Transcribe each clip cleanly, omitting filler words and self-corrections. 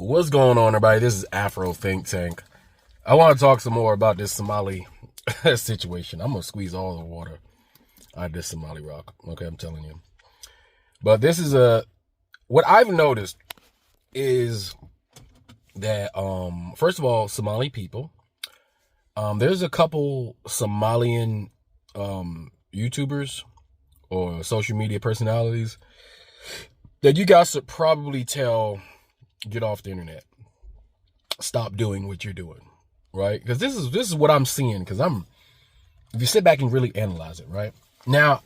What's going on, everybody? This is Afro Think Tank. I want to talk some more about this Somali situation. I'm going to squeeze all the water out of this Somali rock. Okay, I'm telling you. But this is what I've noticed is that, first of all, Somali people, there's a couple Somalian YouTubers or social media personalities that you guys should probably tell, get off the internet. Stop doing what you're doing, right? Because this is what I'm seeing. Because if you sit back and really analyze it, right? Now,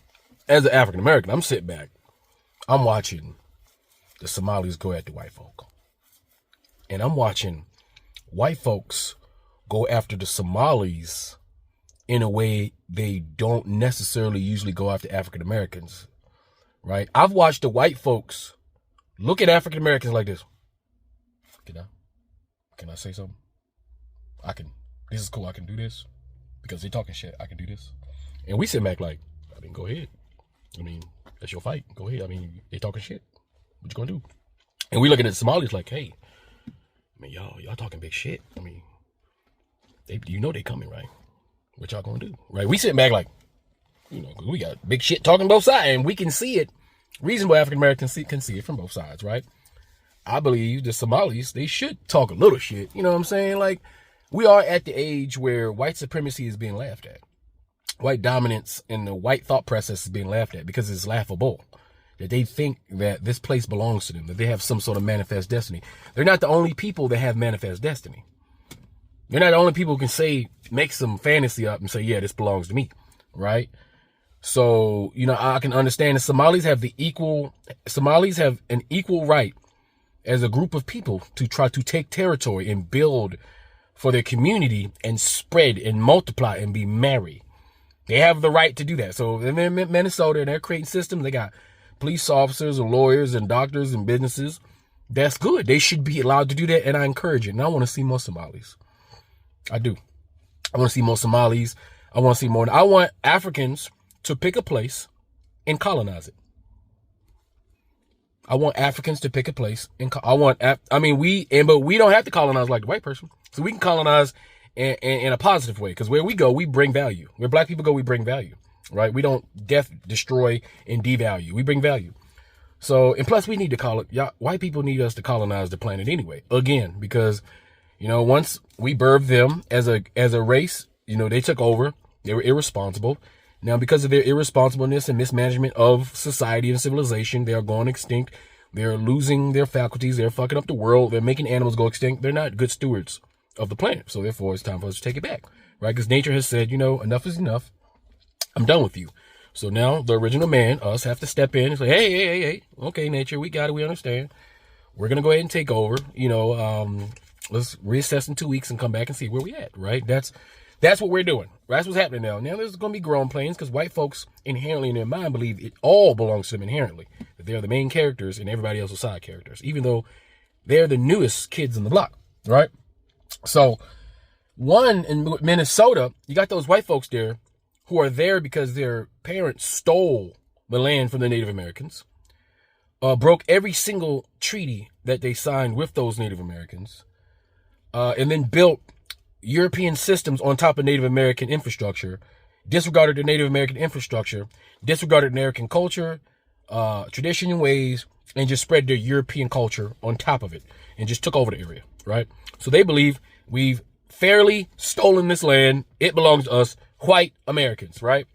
as an African American, I'm sitting back, I'm watching the Somalis go after white folk, and I'm watching white folks go after the Somalis in a way they don't necessarily usually go after African Americans, right? I've watched the white folks look at African Americans like this. Can I say something? This is cool, I can do this. Because they're talking shit, I can do this. And we sit back like, go ahead. That's your fight. Go ahead. They talking shit. What you gonna do? And we looking at the Somalis like, hey, y'all talking big shit. They coming, right? What y'all gonna do? Right? We sitting back like, cause we got big shit talking both sides, and we can see it. Reasonable African Americans can see it from both sides, right? I believe the Somalis, they should talk a little shit. You know what I'm saying? Like, we are at the age where white supremacy is being laughed at. White dominance and the white thought process is being laughed at because it's laughable. That they think that this place belongs to them, that they have some sort of manifest destiny. They're not the only people that have manifest destiny. They're not the only people who can make some fantasy up and say, yeah, this belongs to me, right? So, I can understand the Somalis have an equal right as a group of people to try to take territory and build for their community and spread and multiply and be merry. They have the right to do that. So in Minnesota, they're creating systems. They got police officers and lawyers and doctors and businesses. That's good. They should be allowed to do that, and I encourage it. And I want to see more Somalis. I do. I want to see more Somalis. I want Africans to pick a place and colonize it. I want Africans to pick a place and but we don't have to colonize like the white person. So we can colonize in a positive way, because where we go, we bring value. Where black people go, we bring value, right? We don't destroy, and devalue. We bring value. So, and plus we need to white people need us to colonize the planet anyway. Again, because, once we birthed them as a race, they took over. They were irresponsible. Now, because of their irresponsibleness and mismanagement of society and civilization, they are going extinct. They're losing their faculties. They're fucking up the world. They're making animals go extinct. They're not good stewards of the planet. So therefore, it's time for us to take it back, right? Because nature has said, enough is enough. I'm done with you. So now the original man, us, have to step in and say, hey. Okay, nature, we got it. We understand. We're going to go ahead and take over. Let's reassess in 2 weeks and come back and see where we at, right? That's what we're doing. That's what's happening now. Now there's going to be growing pains because white folks inherently in their mind believe it all belongs to them inherently. That they're the main characters and everybody else is side characters, even though they're the newest kids in the block, right? So in Minnesota, you got those white folks there who are there because their parents stole the land from the Native Americans, broke every single treaty that they signed with those Native Americans, and then built European systems on top of Native American infrastructure, disregarded the Native American infrastructure, disregarded American culture, tradition and ways, and just spread their European culture on top of it and just took over the area, right? So they believe we've fairly stolen this land. It belongs to us, white Americans, right?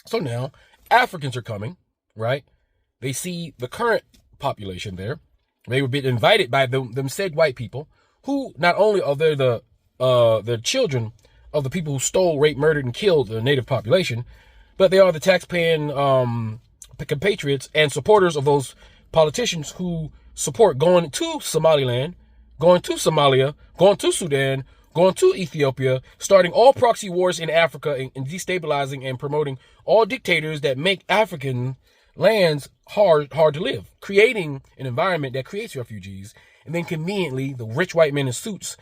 So now Africans are coming, right? They see the current population there. They were being invited by them said white people who not only are they the children of the people who stole, raped, murdered, and killed the native population, but they are the taxpaying compatriots and supporters of those politicians who support going to Somaliland, going to Somalia, going to Sudan, going to Ethiopia, starting all proxy wars in Africa and destabilizing and promoting all dictators that make African lands hard to live, creating an environment that creates refugees, and then conveniently the rich white men in suits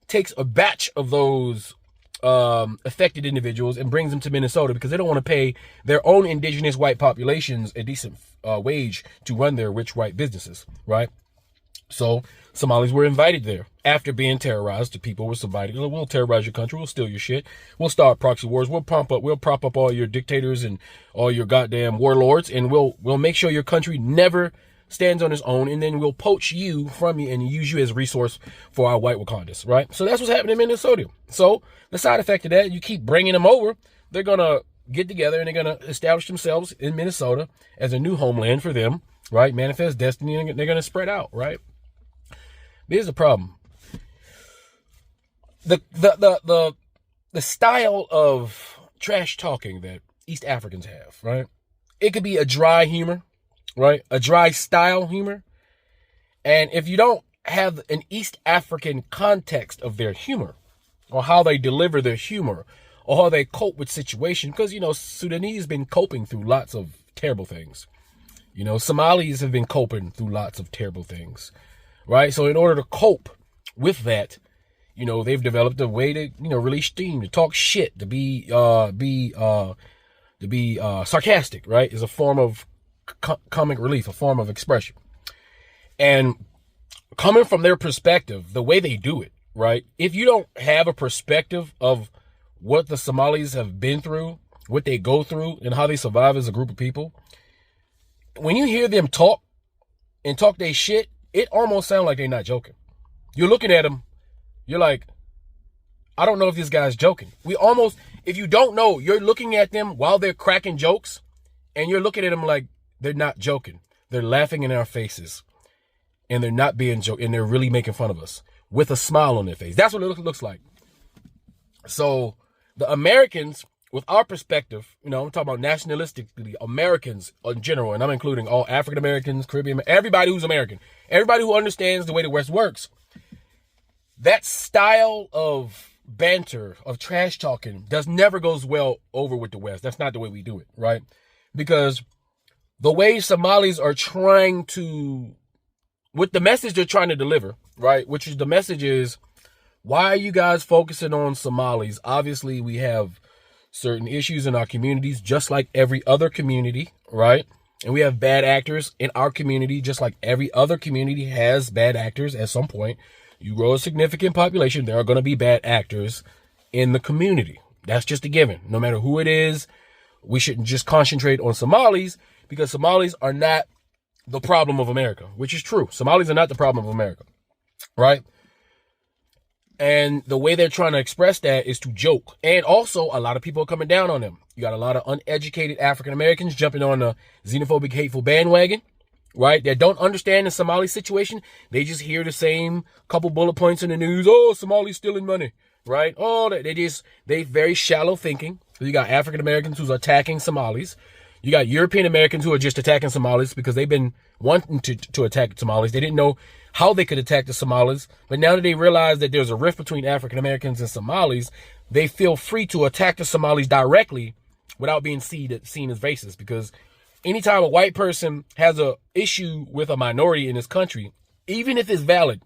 takes a batch of those affected individuals and brings them to Minnesota because they don't want to pay their own indigenous white populations a decent wage to run their rich white businesses, right? So Somalis were invited there after being terrorized. The people were invited. We'll terrorize your country. We'll steal your shit. We'll start proxy wars. We'll prop up all your dictators and all your goddamn warlords, and we'll make sure your country never stands on its own, and then we'll poach you from you and use you as a resource for our white Wakandans, right? So that's what's happening in Minnesota. So the side effect of that, you keep bringing them over, they're going to get together and they're going to establish themselves in Minnesota as a new homeland for them, right? Manifest destiny, and they're going to spread out, right? Here's the problem. The style of trash talking that East Africans have, right? It could be a dry humor, right? A dry style humor. And if you don't have an East African context of their humor, or how they deliver their humor, or how they cope with situations, because, Sudanese been coping through lots of terrible things. Somalis have been coping through lots of terrible things, right? So in order to cope with that, they've developed a way to, release steam, to talk shit, to be sarcastic, right? Is a form of comic relief, a form of expression. And coming from their perspective, the way they do it, right? If you don't have a perspective of what the Somalis have been through, what they go through, and how they survive as a group of people, when you hear them talk and talk their shit, it almost sounds like they're not joking. You're looking at them, you're like, I don't know if this guy's joking. If you don't know, you're looking at them while they're cracking jokes, and you're looking at them like they're not joking. They're laughing in our faces, and they're not being joking, and they're really making fun of us with a smile on their face. That's what it looks like. So the Americans, with our perspective, I'm talking about nationalistically, Americans in general, and I'm including all African Americans, Caribbean, everybody who's American, everybody who understands the way the West works. That style of banter, of trash talking, never goes well over with the West. That's not the way we do it, right? Because the way Somalis are trying to, with the message they're trying to deliver, right? Which is, the message is, why are you guys focusing on Somalis? Obviously, we have certain issues in our communities, just like every other community, right? And we have bad actors in our community, just like every other community has bad actors at some point. You grow a significant population, there are going to be bad actors in the community. That's just a given. No matter who it is, we shouldn't just concentrate on Somalis, because Somalis are not the problem of America, which is true. Somalis are not the problem of America, right? And the way they're trying to express that is to joke. And also, a lot of people are coming down on them. You got a lot of uneducated African Americans jumping on the xenophobic, hateful bandwagon, right? That don't understand the Somali situation. They just hear the same couple bullet points in the news. Oh, Somali's stealing money, right? Oh, they very shallow thinking. So you got African Americans who's attacking Somalis. You got European Americans who are just attacking Somalis because they've been wanting to attack Somalis. They didn't know how they could attack the Somalis. But now that they realize that there's a rift between African Americans and Somalis, they feel free to attack the Somalis directly without being seen as racist. Because anytime a white person has a issue with a minority in this country, even if it's valid,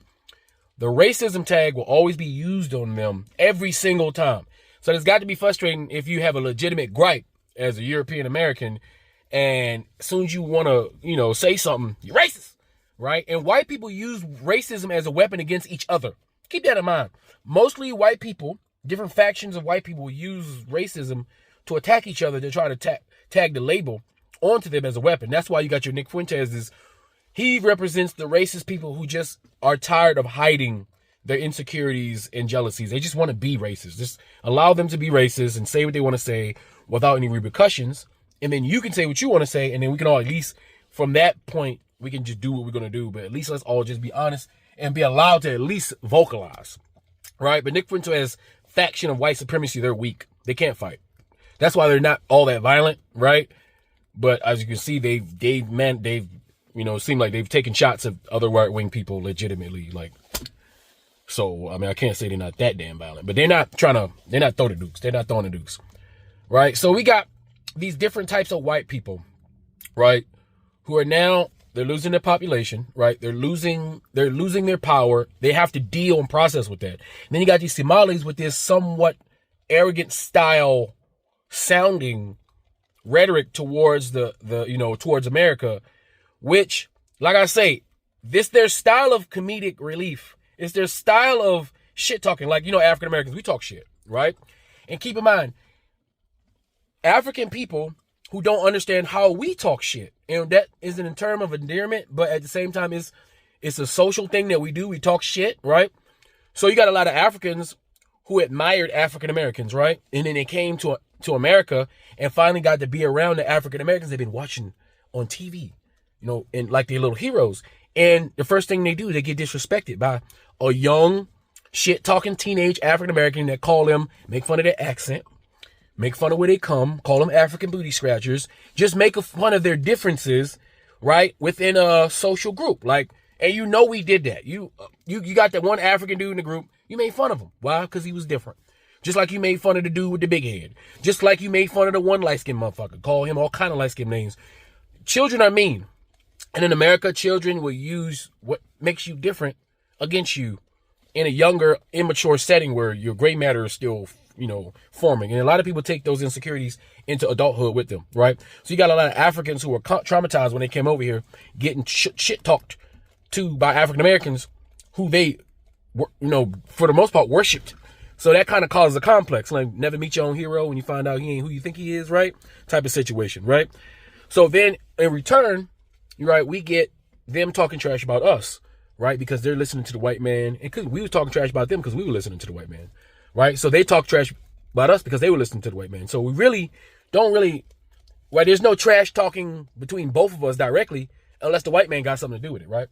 the racism tag will always be used on them every single time. So it's got to be frustrating if you have a legitimate gripe as a European American, and as soon as you want to, say something, you're racist, right? And white people use racism as a weapon against each other. Keep that in mind. Mostly white people, different factions of white people, use racism to attack each other, to try to tag the label onto them as a weapon. That's why you got your Nick Fuentes. He represents the racist people who just are tired of hiding their insecurities and jealousies. They just want to be racist. Just allow them to be racist and say what they want to say without any repercussions. And then you can say what you want to say. And then we can all, at least from that point, we can just do what we're going to do. But at least let's all just be honest and be allowed to at least vocalize. Right? But Nick Fuentes' faction of white supremacy, they're weak. They can't fight. That's why they're not all that violent. Right? But as you can see, they've seem like they've taken shots at other right-wing people legitimately. So, I can't say they're not that damn violent, but they're not throwing the dukes. They're not throwing the dukes. Right? So we got these different types of white people, right? Who are now, they're losing their population, right? They're losing their power. They have to deal and process with that. And then you got these Somalis with this somewhat arrogant style sounding rhetoric towards towards America, which, like I say, this their style of comedic relief. It's their style of shit talking. Like, African Americans, we talk shit, right? And keep in mind, African people who don't understand how we talk shit. And that isn't in terms of endearment, but at the same time, it's a social thing that we do. We talk shit, right? So you got a lot of Africans who admired African Americans, right? And then they came to America and finally got to be around the African Americans they've been watching on TV, and like they're little heroes. And the first thing they do, they get disrespected by a young, shit-talking teenage African American that call them, make fun of their accent, make fun of where they come, call them African booty scratchers, just make fun of their differences, right, within a social group. Like, and we did that. You got that one African dude in the group, you made fun of him. Why? Because he was different. Just like you made fun of the dude with the big head. Just like you made fun of the one light-skinned motherfucker. Call him all kind of light-skinned names. Children are mean. And in America, children will use what makes you different against you in a younger, immature setting where your gray matter is still, forming. And a lot of people take those insecurities into adulthood with them, right? So you got a lot of Africans who were traumatized when they came over here, getting shit talked to by African Americans who they, for the most part, worshipped. So that kind of causes a complex, like never meet your own hero when you find out he ain't who you think he is, right? Type of situation, right? So then in return, right, we get them talking trash about us, right? Because they're listening to the white man, and we were talking trash about them because we were listening to the white man, right? So they talk trash about us because they were listening to the white man. So we really don't there's no trash talking between both of us directly unless the white man got something to do with it, right?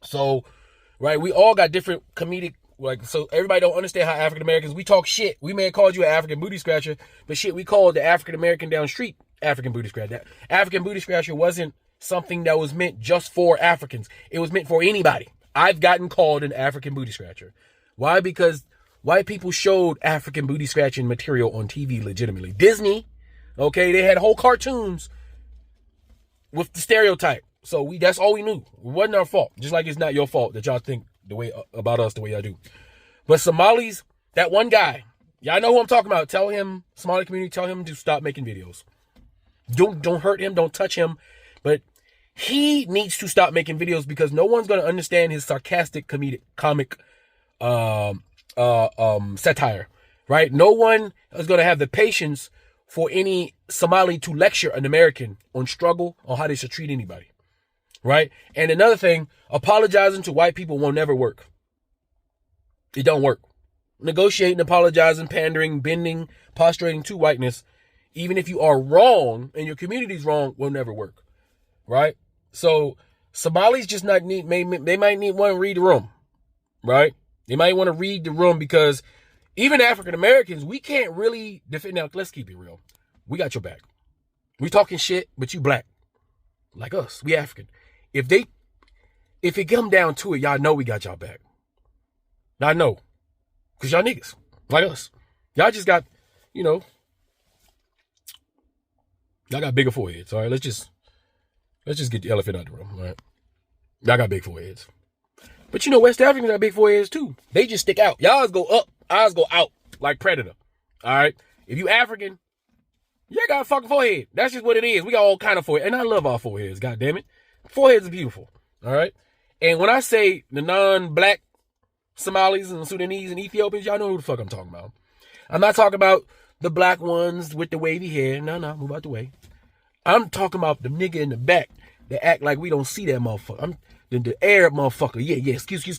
So, right, we all got different comedic, so everybody don't understand how African Americans, we talk shit. We may have called you an African booty scratcher, but shit, we called the African American down the street African booty scratcher. That African booty scratcher wasn't something that was meant just for Africans. It was meant for anybody. I've gotten called an African booty scratcher. Why? Because white people showed African booty scratching material on TV legitimately. Disney, okay, they had whole cartoons with the stereotype. So that's all we knew. It wasn't our fault. Just like it's not your fault that y'all think the way about us the way y'all do. But Somalis, that one guy, y'all know who I'm talking about. Tell him, Somali community, tell him to stop making videos. Don't hurt him, don't touch him. But he needs to stop making videos because no one's gonna understand his sarcastic comic satire. Right? No one is gonna have the patience for any Somali to lecture an American on struggle on how they should treat anybody. Right? And another thing, apologizing to white people will never work. It don't work. Negotiating, apologizing, pandering, bending, prostrating to whiteness, even if you are wrong and your community's wrong, will never work. Right? So Somalis just they might need one to read the room. Right? They might want to read the room because even African Americans, we can't really defend. Now, let's keep it real. We got your back. We talking shit, but you black. Like us. We African. If it come down to it, y'all know we got y'all back. I know. Because y'all niggas. Like us. Y'all just got, y'all got bigger foreheads. All right, let's just get the elephant out of the room. All right. Y'all got big foreheads. But West Africans got big foreheads too. They just stick out. Y'all go up, ours go out like Predator. All right. If you African, you got a fucking forehead. That's just what it is. We got all kind of forehead. And I love our foreheads, God damn it. Foreheads are beautiful. All right. And when I say the non-black Somalis and Sudanese and Ethiopians, y'all know who the fuck I'm talking about. I'm not talking about the black ones with the wavy hair. No, move out the way. I'm talking about the nigga in the back that act like we don't see that motherfucker. I'm the Arab motherfucker. Yeah. Excuse me.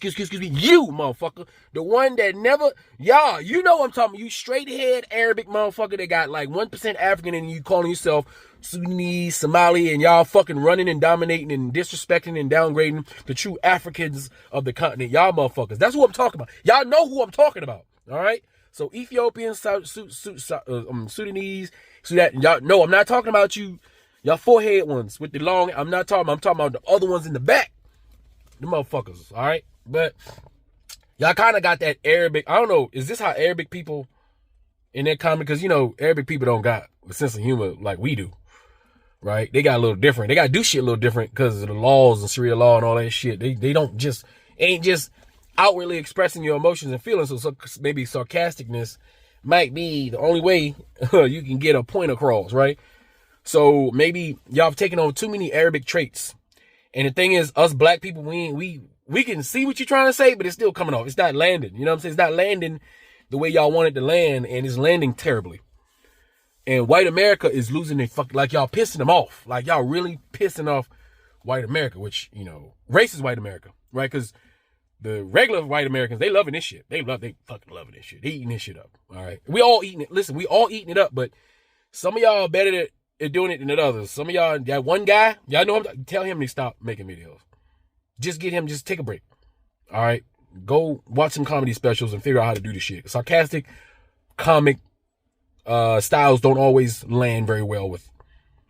You motherfucker. The one that never, y'all, you know what I'm talking about. You straight head Arabic motherfucker that got like 1% African and you calling yourself Sudanese, Somali, and y'all fucking running and dominating and disrespecting and downgrading the true Africans of the continent. Y'all motherfuckers. That's who I'm talking about. Y'all know who I'm talking about. All right. So Ethiopians, Sudanese, Sudan. Y'all know I'm not talking about you. Y'all forehead ones with the long. I'm talking about the other ones in the back. The motherfuckers, all right? But y'all kind of got that Arabic. I don't know. Is this how Arabic people in their comedy? Because, Arabic people don't got a sense of humor like we do, right? They got a little different. They got to do shit a little different because of the laws and Sharia law and all that shit. They don't ain't just outwardly expressing your emotions and feelings. So maybe sarcasticness might be the only way you can get a point across, right? So maybe y'all have taken on too many Arabic traits. And the thing is, us black people, we can see what you're trying to say, but it's still coming off. It's not landing. You know what I'm saying? It's not landing the way y'all want it to land, and it's landing terribly. And white America is losing their like y'all pissing them off. Like y'all really pissing off white America, which, you know, racist white America, right? Because the regular white Americans, they loving this shit. They fucking loving this shit. They eating this shit up. All right. We all eating it. Listen, we all eating it up, but some of y'all are better at doing it than the others. Some of y'all, that one guy, y'all know him, tell him to stop making videos. Just get him, just take a break. All right. Go watch some comedy specials and figure out how to do this shit. Sarcastic comic styles don't always land very well with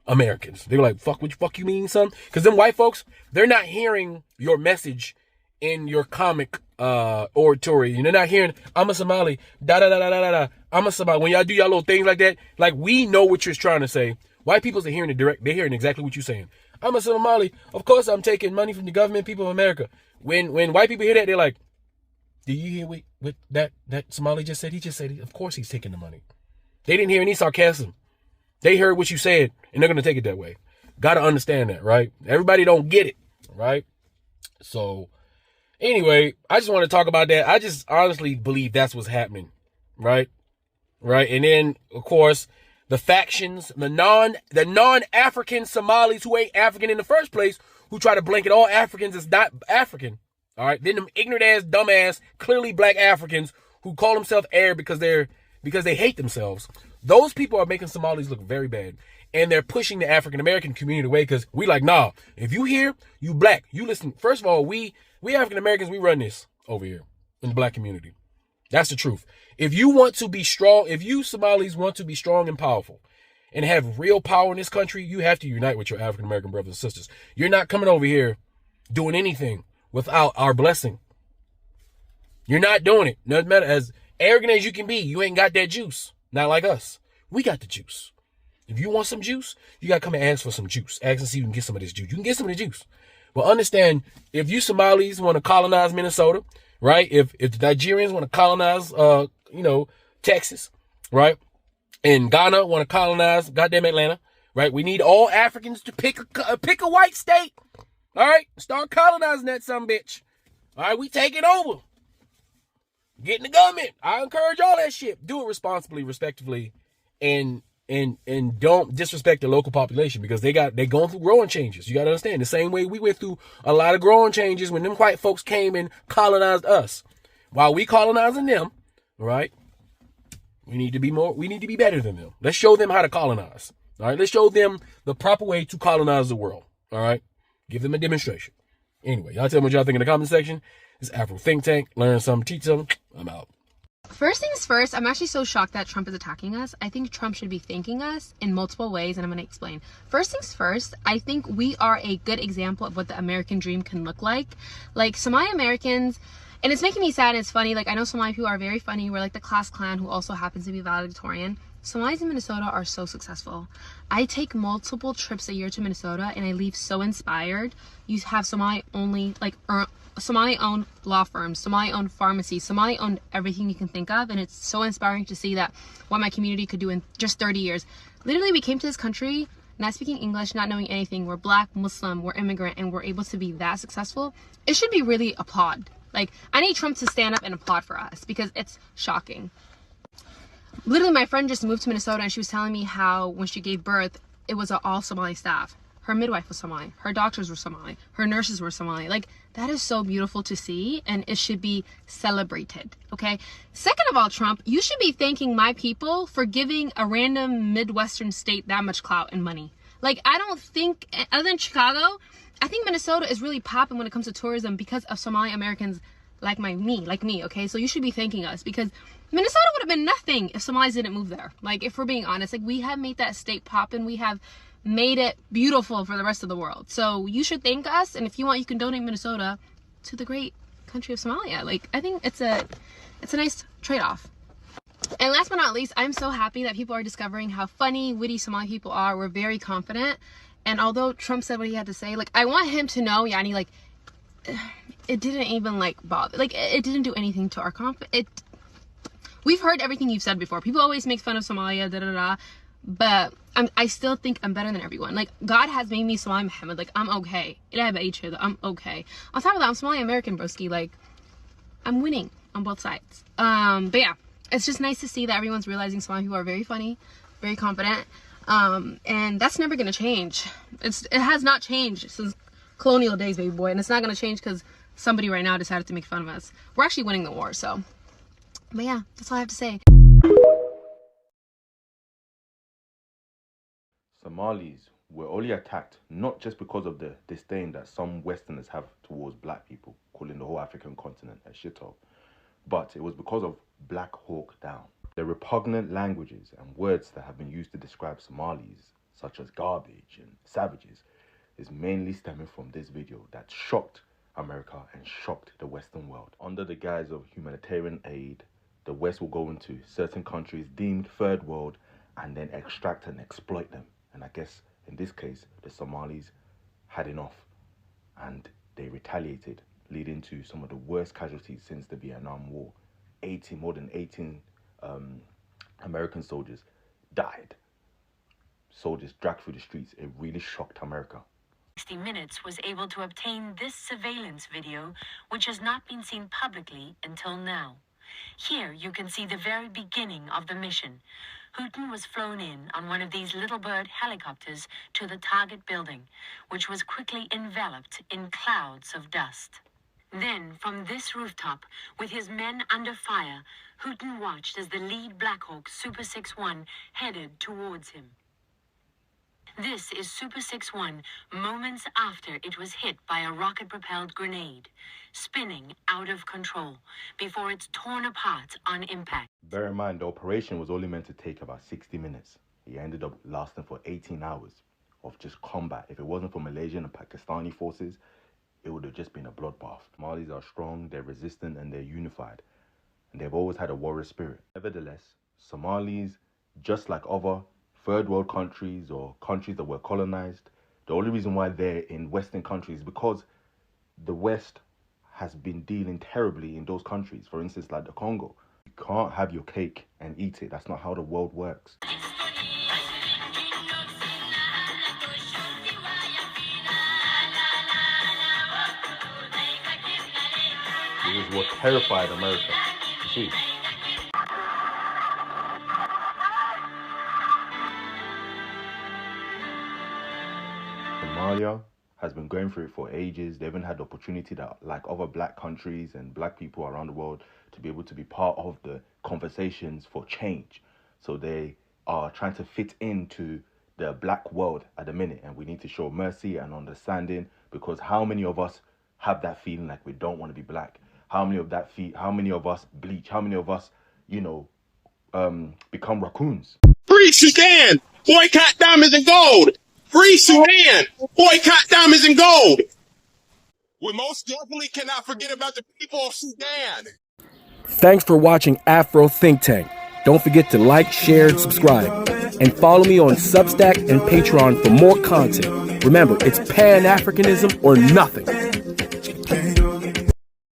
Americans. They're like, fuck you mean, son? Because them white folks, they're not hearing your message in your comic oratory. You're not hearing, I'm a Somali, da-da-da-da-da-da. I'm a Somali. When y'all do y'all little things like that, like we know what you're trying to say. White people's are hearing it direct. They're hearing exactly what you're saying. I'm a Somali. Of course I'm taking money from the government, people of America. When white people hear that, they're like, do you hear what that Somali just said? He just said, of course he's taking the money. They didn't hear any sarcasm. They heard what you said, and they're going to take it that way. Got to understand that, right? Everybody don't get it, right? So, anyway, I just want to talk about that. I just honestly believe that's what's happening, right? Right? And then, of course, the factions, the non-African Somalis who ain't African in the first place, who try to blanket all Africans as not African, all right? Then them ignorant-ass, dumbass, clearly black Africans who call themselves Arab because they hate themselves. Those people are making Somalis look very bad. And they're pushing the African-American community away because we like, nah, if you here, you black, you listen. First of all, we African-Americans, we run this over here in the black community. That's the truth. If you want to be strong, if you Somalis want to be strong and powerful and have real power in this country, you have to unite with your African-American brothers and sisters. You're not coming over here doing anything without our blessing. You're not doing it. No matter as arrogant as you can be, you ain't got that juice. Not like us. We got the juice. If you want some juice, you got to come and ask for some juice. Ask and see if you can get some of this juice. You can get some of the juice. But understand, if you Somalis want to colonize Minnesota, right? If the Nigerians want to colonize, Texas, right? And Ghana want to colonize goddamn Atlanta, right? We need all Africans to pick a white state, all right? Start colonizing that bitch. All right, we take it over. Get in the government. I encourage all that shit. Do it responsibly, respectively, and don't disrespect the local population because they going through growing changes. You got to understand the same way we went through a lot of growing changes when them white folks came and colonized us. While we colonizing them, right? We need to be better than them. Let's show them how to colonize. All right. Let's show them the proper way to colonize the world. All right. Give them a demonstration. Anyway, y'all tell me what y'all think in the comment section. It's Afro Think Tank. Learn something, teach something. I'm out. First things first, I'm actually so shocked that Trump is attacking us. I think Trump should be thanking us in multiple ways, and I'm going to explain. First things first, I think we are a good example of what the American dream can look like. Like, Somali Americans, and it's making me sad and it's funny. Like, I know Somali people are very funny. We're like the class clan who also happens to be valedictorian. Somalis in Minnesota are so successful. I take multiple trips a year to Minnesota, and I leave so inspired. You have Somali-owned law firms, Somali-owned pharmacies, Somali-owned everything you can think of, and it's so inspiring to see that what my community could do in just 30 years. Literally, we came to this country not speaking English, not knowing anything. We're black, Muslim, we're immigrant, and we're able to be that successful. It should be really applauded. Like, I need Trump to stand up and applaud for us because it's shocking. Literally, my friend just moved to Minnesota, and she was telling me how when she gave birth, it was an all Somali staff. Her midwife was Somali. Her doctors were Somali. Her nurses were Somali. Like, that is so beautiful to see, and it should be celebrated, okay? Second of all, Trump, you should be thanking my people for giving a random Midwestern state that much clout and money. Like, I don't think, other than Chicago, I think Minnesota is really popping when it comes to tourism because of Somali Americans like me, okay? So you should be thanking us because Minnesota would have been nothing if Somalis didn't move there. Like, if we're being honest, like, we have made that state pop, and we have made it beautiful for the rest of the world. So you should thank us, and if you want, you can donate Minnesota to the great country of Somalia. Like, I think it's a nice trade-off. And last but not least, I'm so happy that people are discovering how funny, witty Somali people are. We're very confident, and although Trump said what he had to say, like, I want him to know, Yani, like, it didn't even, like, bother, like, it didn't do anything to our we've heard everything you've said before. People always make fun of Somalia, da-da-da. but I still think I'm better than everyone. Like, God has made me Somali Muhammad. Like, I'm okay. I'm okay. On top of that, I'm Somali American, broski. Like, I'm winning on both sides. But yeah, it's just nice to see that everyone's realizing Somali people are very funny, very confident. And that's never gonna change. It has not changed since colonial days, baby boy. And it's not gonna change because somebody right now decided to make fun of us. We're actually winning the war, so. But yeah, that's all I have to say. Somalis were only attacked not just because of the disdain that some Westerners have towards black people, calling the whole African continent a shithole, but it was because of Black Hawk Down. The repugnant languages and words that have been used to describe Somalis, such as garbage and savages, is mainly stemming from this video that shocked America and shocked the Western world. Under the guise of humanitarian aid, the West will go into certain countries deemed third world and then extract and exploit them. And I guess in this case, the Somalis had enough and they retaliated, leading to some of the worst casualties since the Vietnam War. More than 18 American soldiers died. Soldiers dragged through the streets. It really shocked America. 60 Minutes was able to obtain this surveillance video, which has not been seen publicly until now. Here you can see the very beginning of the mission. Houghton was flown in on one of these little bird helicopters to the target building, which was quickly enveloped in clouds of dust. Then, from this rooftop, with his men under fire, Houghton watched as the lead Black Hawk Super 6-1 headed towards him. This is Super 6-1 moments after it was hit by a rocket-propelled grenade, spinning out of control before it's torn apart on impact. Bear in mind, the operation was only meant to take about 60 minutes. It ended up lasting for 18 hours of just combat. If it wasn't for Malaysian and Pakistani forces, it would have just been a bloodbath. Somalis are strong, they're resistant, and they're unified. And they've always had a warrior spirit. Nevertheless, Somalis, just like other third world countries or countries that were colonized, the only reason why they're in Western countries is because the West has been dealing terribly in those countries. For instance, like the Congo. You can't have your cake and eat it. That's not how the world works. This is what terrified America. You see? Somalia has been going through it for ages. They haven't had the opportunity that, like other black countries and black people around the world, to be able to be part of the conversations for change. So they are trying to fit into the black world at the minute, and we need to show mercy and understanding, because how many of us have that feeling like we don't want to be black? How many of us bleach? How many of us, become raccoons? Free Sudan! Boycott diamonds and gold! Free Sudan! Boycott diamonds and gold! We most definitely cannot forget about the people of Sudan! Thanks for watching Afro Think Tank. Don't forget to like, share, and subscribe. And follow me on Substack and Patreon for more content. Remember, it's Pan-Africanism or nothing.